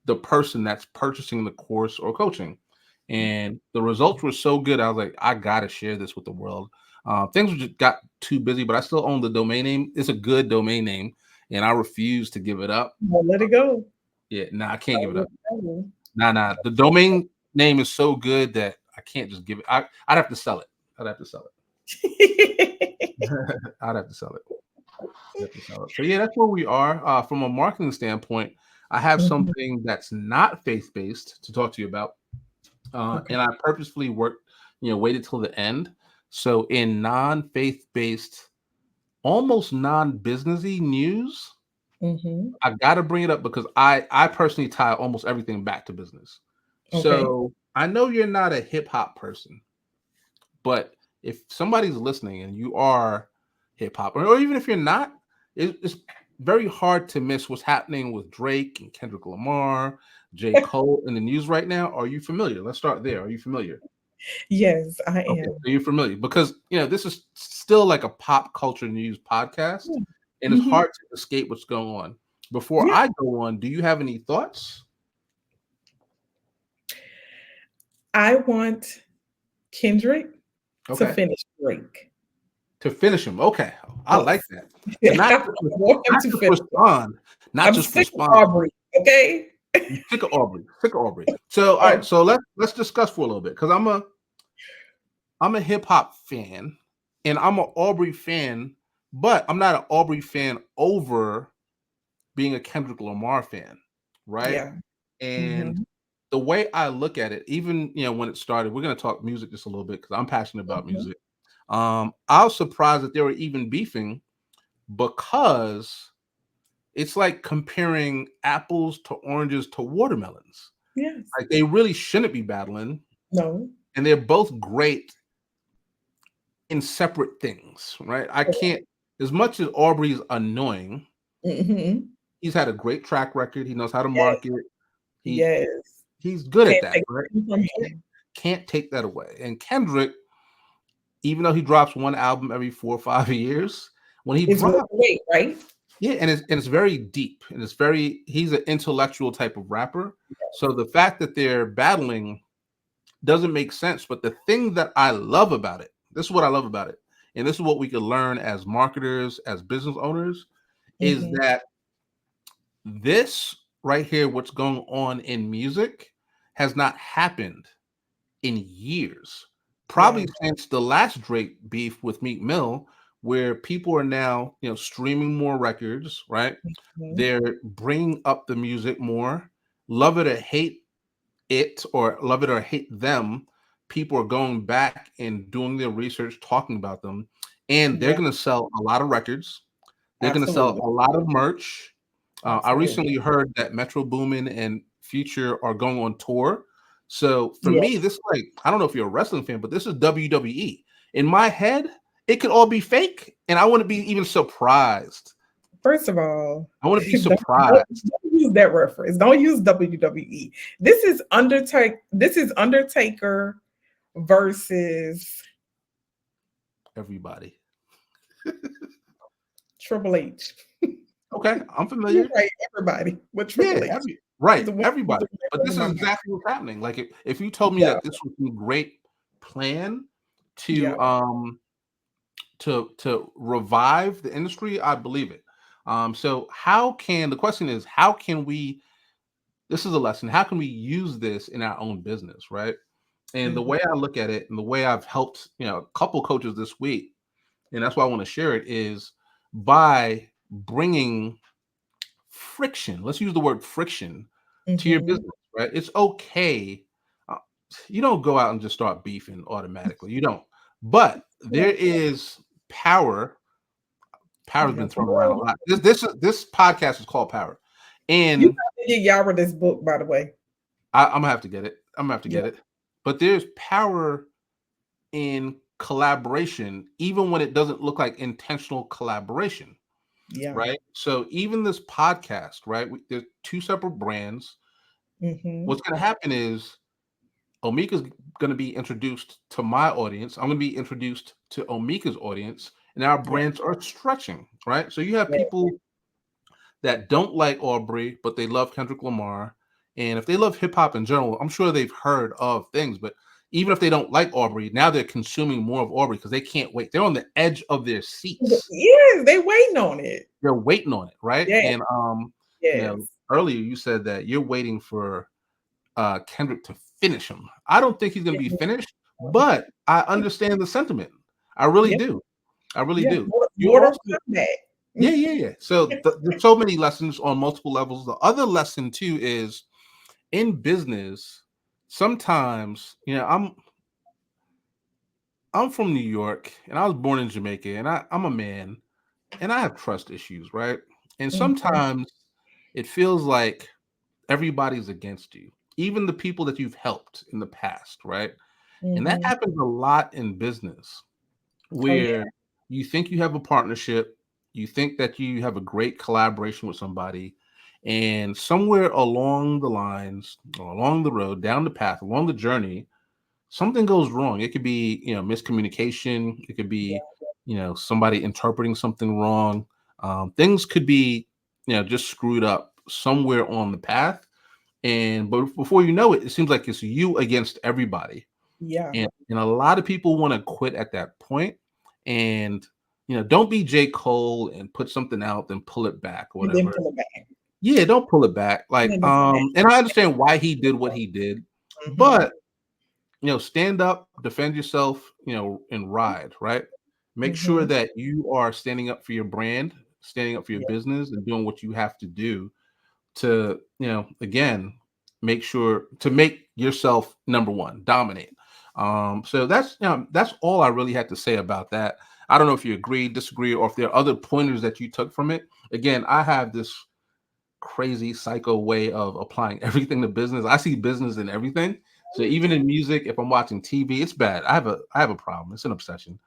the person that's purchasing the course or coaching. And the results were so good, I was like, I gotta share this with the world. Things just got too busy, but I still own the domain name. It's a good domain name, and I refuse to give it up. Well, let it go. Yeah, nah, I can't give it Let up. it go. Nah, nah. The domain name is so good that I can't just give it. I'd have to sell it. I'd have to sell it. I'd have to sell it. So yeah, that's where we are. From a marketing standpoint, I have Mhm. something that's not faith based to talk to you about, Okay. and I purposefully worked, waited till the end. So in non faith based, almost non businessy news, Mhm. I got to bring it up because I personally tie almost everything back to business. Okay. So I know you're not a hip hop person, but if somebody's listening and you are hip hop, or even if you're not, it's very hard to miss what's happening with Drake and Kendrick Lamar. J. Cole in the news right now. Are you familiar? Let's start there. Are you familiar? Yes, I Okay, am. so you're familiar because this is still like a pop culture news podcast, Yeah. and it's Mhm. hard to escape what's going on. Before Yeah. I go on, do you have any thoughts? I want Kendrick to Okay, finish Drake. to finish him. Okay, I like Yes. that. To I want him not to just finish it. respond, not I'm just sick of respond. Aubrey, okay? Sick of Aubrey. Sick of Aubrey. So all right, Oh, so let's discuss for a little bit because I'm a hip hop fan and I'm an Aubrey fan, but I'm not an Aubrey fan over being a Kendrick Lamar fan, right? yeah. And Mhm. the way I look at it, even when it started, we're gonna talk music just a little bit because I'm passionate about Mhm. music. I was surprised that they were even beefing because it's like comparing apples to oranges to watermelons. Yes. Like they really shouldn't be battling, No. and they're both great in separate things, right? I can't, as much as Aubrey's annoying, Mhm. he's had a great track record. He knows how to Yes. market. He Yes. he's good at Can't that, take right? nothing from Can't, him. can't take that away. And Kendrick, even though he drops one album every 4 or 5 years, when he It's worth drops, the wait, right? yeah, and it's very deep and it's very he's an intellectual type of rapper. So the fact that they're battling doesn't make sense. But the thing that I love about it, this is what I love about it, and this is what we can learn as marketers, as business owners, is Mhm. that this right here, what's going on in music, has not happened in years. Yeah. Probably since the last Drake beef with Meek Mill, where people are now, streaming more records, right? Mhm. They're bringing up the music more. Love it or hate it, or love it or hate them, people are going back and doing their research, talking about them, and they're Yeah, going to sell a lot of records. They're going to sell absolutely. a lot of merch. I Absolutely. recently heard that Metro Boomin and Future are going on tour. So for Yeah. me, this is like, I don't know if you're a wrestling fan, but this is WWE. In my head, it could all be fake, and I wouldn't be even surprised. First of all, I wouldn't be surprised. don't use that reference. Don't use WWE. This is Undertaker versus Everybody. Triple H. Okay, I'm You're familiar. right, everybody with Yeah, Triple H. He's right, the one who's everybody. doing that But in this my is mind. exactly what's happening. Like if you told me Yeah, that this was a great plan yeah. to revive the industry, I believe it. So how can the question is how can we this is a lesson, how can we use this in our own business, right? And the Mhm. way I look at it and the way I've helped, a couple coaches this week, and that's why I want to share it, is by bringing friction. Let's use the word friction to your Mhm. business, right? It's okay. Uh, you don't go out and just start beefing automatically. You don't. But Yeah, there is power. Power's yeah. been thrown around a lot. This podcast is called Power, You and have to get Yara this book, by the way. I'm gonna have to get it. I'm gonna have to Yeah, get it. But there's power in collaboration, even when it doesn't look like intentional collaboration, yeah. right? So even this podcast, right? There's two separate brands. Mhm. What's going to happen is Omeika's going to be introduced to my audience. I'm going to be introduced to Omeika's audience, and our Yeah, brands are stretching, right? So you have yeah. people that don't like Aubrey, but they love Kendrick Lamar. And if they love hip hop in general, I'm sure they've heard of things. But even if they don't like Aubrey, now they're consuming more of Aubrey because they can't wait. They're on the edge of their seats. Yes, they waiting on it. They're waiting on it, right? Yes, And yes. earlier you said that you're waiting for Kendrick to finish him. I don't think he's going to be finished, but I understand the sentiment. I really Yeah, do. I really yeah. do. You Mortal also, Kombat. yeah, yeah, yeah. So there's so many lessons on multiple levels. The other lesson too is in business. Sometimes, I'm from New York and I was born in Jamaica, and I'm a man and I have trust issues, right? And Mhm, sometimes it feels like everybody's against you, even the people that you've helped in the past, right? And that mhm. happens a lot in business Oh, yeah. where you think you have a partnership, you think that you have a great collaboration with somebody, And somewhere along the lines, or along the road, down the path, along the journey, something goes wrong. It could be, miscommunication. It could Yeah. be, somebody interpreting something wrong. Things could be, just screwed up somewhere on the path. But before you know it, it seems like it's you against everybody. Yeah. And a lot of people want to quit at that point. And, don't be J. Cole and put something out, then pull it back or And then whatever. pull it back. Yeah, don't pull it back. Like, And then pull it back. and I understand why he did what he did, Mhm. but stand up, defend yourself, and ride, right? Make sure Mhm. that you are standing up for your brand, standing up for your Yeah. business, and doing what you have to do to, again, make sure to make yourself number one, dominate. So that's all I really had to say about that. I don't know if you agree, disagree, or if there are other pointers that you took from it. Again, I have this crazy psycho way of applying everything to business. I see business in everything. So even in music, if I'm watching TV, it's bad. I have a problem. It's an obsession.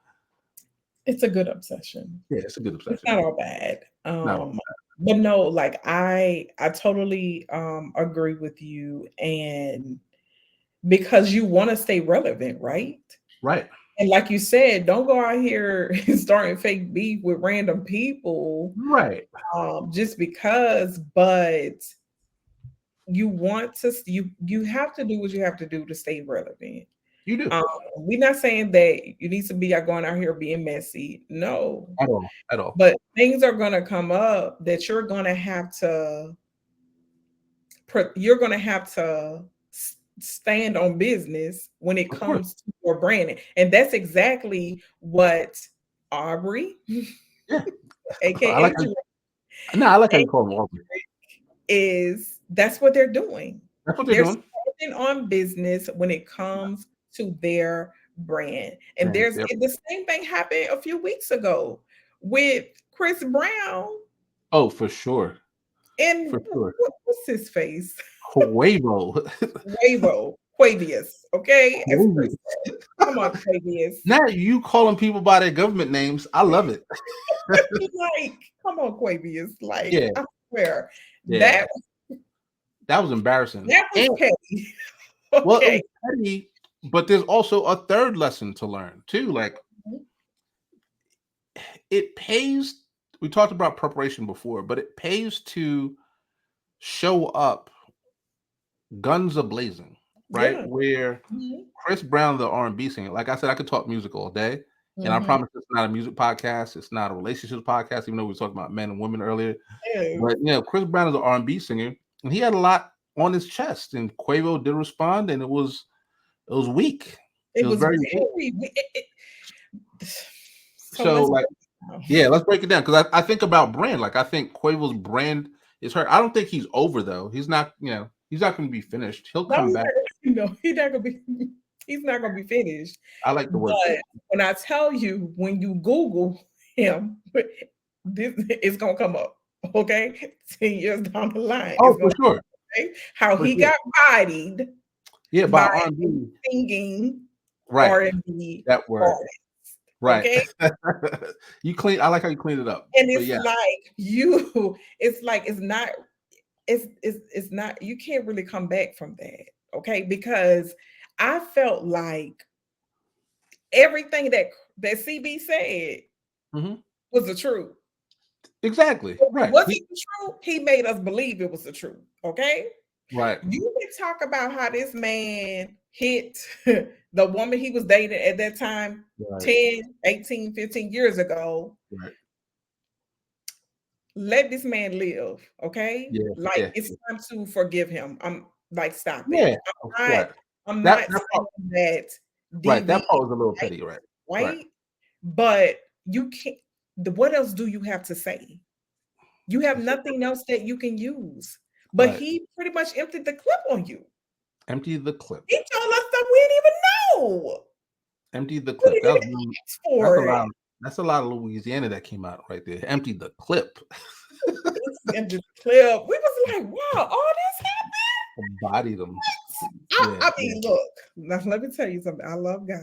It's a good obsession. Yeah, it's a good It's obsession. not all bad. Not all But no, like I totally agree with you, and because you want to stay relevant, right? right. And like you said, don't go out here and starting fake beef with random people Right. just because, but you want to you have to do what you have to do to stay relevant. You do. Um, we're not saying that you need to be out going out here being messy. No, At all. At all. but things are going to come up that you're going to have to stand on business when it Of course. comes to your branding. And that's exactly what Aubrey, Yeah. I like aka how, Drake, no, I like how you call them Walter. is that's what they're doing. That's what they're They're doing. standing on business when it comes to their brand. And Man, there's yep. the same thing happened a few weeks ago with Chris Brown Oh, for sure. and For sure. what's his face? Huevo. Quavius, okay? As Chris Crazy. said. Come on, Quavius. Now you calling people by their government names. I love it. Like, come on, Quavius. Like, Yeah. I swear Yeah. that That was embarrassing. that was And petty. well, it was Okay. petty, but there's also a third lesson to learn too. Like it pays. We talked about preparation before, but it pays to show up guns a blazing, right? Yeah. Where Mhm. Chris Brown, the R&B singer, like I said, I could talk music all day, and I Mhm. promise it's not a music podcast. It's not a relationships podcast, even though we were talking about men and women earlier. Yes. But Chris Brown is an R&B singer, and he had a lot on his chest, and Quavo did respond, and it was weak. It It was was very weak. very so So let's like, break it down. yeah, let's break it down because I think about brand. Like I think Quavo's brand is hurt. I don't think he's over though. He's not. He's not going to be finished. He'll No, come back. he's not gonna be he's not gonna be finished. I like the word But finished. when I tell you, when you Google him, this is gonna come up. Okay, 10 years down the line, Oh, it's for gonna sure, say how for he sure. got bodied Yeah, by by a R&B. singing Right. R&B That word. artist. Right. Okay, You clean. I like how you cleaned it up. and But it's yeah, like it's not it's not you can't really come back from that, okay? Because I felt like everything that CB said hmm was the truth. exactly. If it Right. wasn't the truth, he made us believe it was the truth, okay? Right. You can talk about how this man hit the woman he was dating at that time Right. 10, 18, 15 years ago. Right. Let this man live, okay? Yeah. Like Yeah. it's time to forgive him. I'm like, stop it. Yeah. Right. I'm That not that part. saying that Right. That DB part was a little petty. Right. Right. right, but you can't. What else do you have to say? You have That's it. nothing else that you can use. But Right. he pretty much emptied the clip on you. Empty the clip. He told us stuff we didn't even know. Empty the We clip. didn't even ask That's a for it. lot. That's a lot of Louisiana that came out right there. Empty the clip. He emptied the clip. We was like, wow, all this Bodied them. happened. Yeah. I Yeah. mean, look, now let me tell you something. I love God.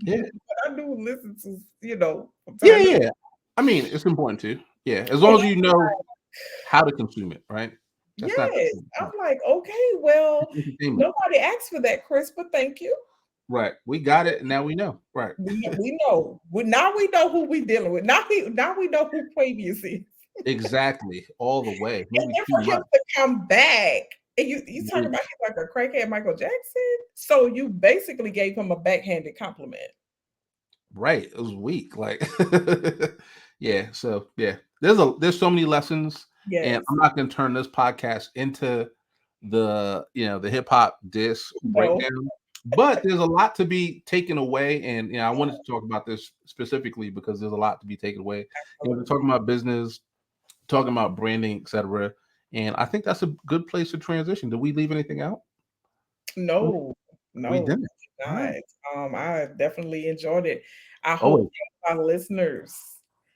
Yeah. But I do listen to, from Yeah. time to time. Yeah. I mean, it's important too. Yeah. As And long as you know. how to consume it, right? That's not Yes. I'm like, okay, well, it's entertainment. nobody asked for that, Chris, but thank you. Right. We got it, and now we know. Right. We know. Now we know who we dealing with. Now we know who Quavius is. Exactly. All the way. And Maybe then too for him much. to come back, and you talking about he's like a crackhead Michael Jackson. So you basically gave him a backhanded compliment. Right. It was weak. Like yeah. So yeah. There's so many lessons, and Yes. I'm not gonna turn this podcast into the hip hop diss No. breakdown. But there's a lot to be taken away, and I wanted to talk about this specifically because there's a lot to be taken away. We're Absolutely. talking about business, talking about branding, etc. And I think that's a good place to transition. Did we leave anything out? No, We no, didn't. All right. not. I definitely enjoyed it. I hope Always. that our listeners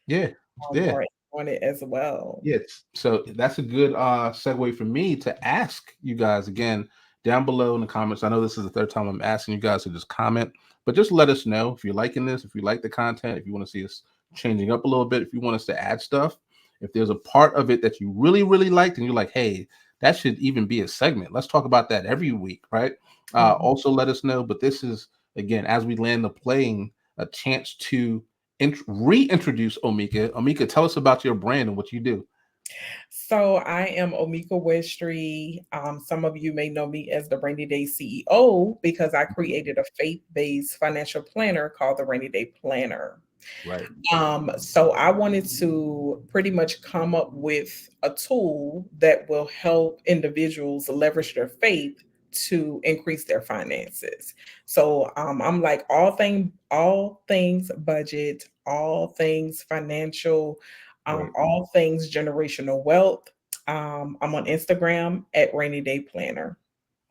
Yeah. Yeah. are on it as well. Yes. So that's a good segue for me to ask you guys again down below in the comments. I know this is the third time I'm asking you guys to just comment, but just let us know if you're liking this, if you like the content, if you want to see us changing up a little bit, if you want us to add stuff, if there's a part of it that you really, really liked and you're like, hey, that should even be a segment. Let's talk about that every week, right? Mhm. Also let us know. But this is again, as we land the plane, a chance to reintroduce Omeika. Omeika, tell us about your brand and what you do. So I am Omeika Westry. Some of you may know me as the Rainy Day CEO because I created a faith-based financial planner called the Rainy Day Planner. Right. So I wanted to pretty much come up with a tool that will help individuals leverage their faith to increase their finances. So I'm like all things budget, all things financial, Right. all things generational wealth. I'm on Instagram at Rainy Day Planner.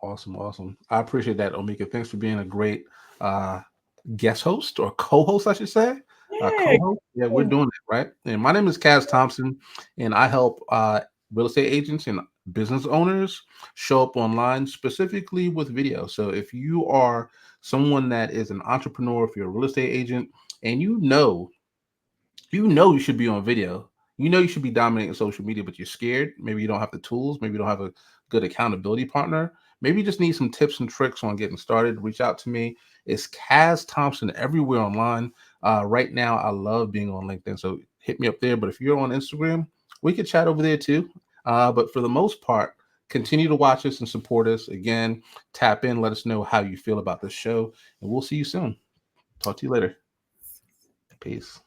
Awesome. Awesome. I appreciate that, Omika. Thanks for being a great uh, guest host or co-host, I should say. Yeah. Co-host. Yeah, we're Cool. doing it, right? And my name is Cas Thompson, and I help real estate agents and business owners show up online, specifically with video. So if you are someone that is an entrepreneur, if you're a real estate agent, and you should be on video. You know you should be dominating social media, but you're scared. Maybe you don't have the tools. Maybe you don't have a good accountability partner. Maybe you just need some tips and tricks on getting started. Reach out to me. It's Cas Thompson everywhere online. Right now, I love being on LinkedIn, so hit me up there. But if you're on Instagram, we could chat over there too. But for the most part, continue to watch us and support us. Again, tap in. Let us know how you feel about this show, and we'll see you soon. Talk to you later. Peace.